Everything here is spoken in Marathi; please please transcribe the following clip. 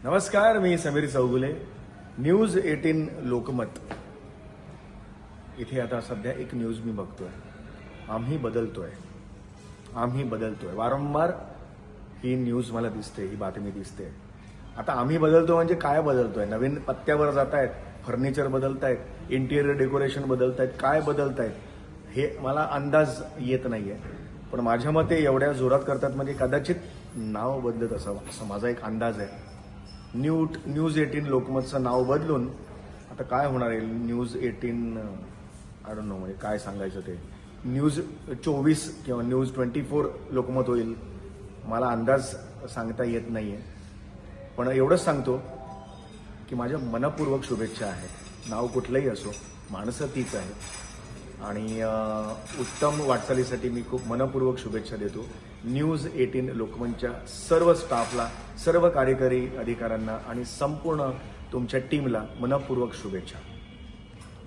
नमस्कार, मी समीर चौगुले. न्यूज 18 लोकमत इथे आता सध्या एक न्यूज मी बघतोय. आम्ही बदलतोय. वारंवार ही न्यूज मला दिसते, ही बातमी दिसते. आता आम्ही बदलतोय म्हणजे काय बदलतोय? नवीन पत्त्यावर जात आहेत, फर्निचर बदलतायत, इंटिरियर डेकोरेशन बदलतायत, काय बदलतायत हे मला अंदाज येत नाहीये. पण माझ्या मते एवढ्या जोरात करतात म्हणजे कदाचित नाव बदलत असावं असं माझा एक अंदाज आहे. न्यूज 18 लोकमतचं नाव बदलून आता काय होणार आहे? न्यूज 18 आय डोंट नो, म्हणजे काय सांगायचं ते. न्यूज 24 किंवा न्यूज 24 लोकमत होईल. मला अंदाज सांगता येत नाहीये. पण एवढंच सांगतो की माझ्या मनपूर्वक शुभेच्छा आहेत. नाव कुठलंही असो, माणसं तीच आहेत. आणि उत्तम वाटचालीसाठी मी खूप मनपूर्वक शुभेच्छा देतो न्यूज 18 लोकमतच्या सर्व स्टाफला, सर्व कार्यकारी अधिकाऱ्यांना आणि संपूर्ण तुमच्या टीमला मनपूर्वक शुभेच्छा.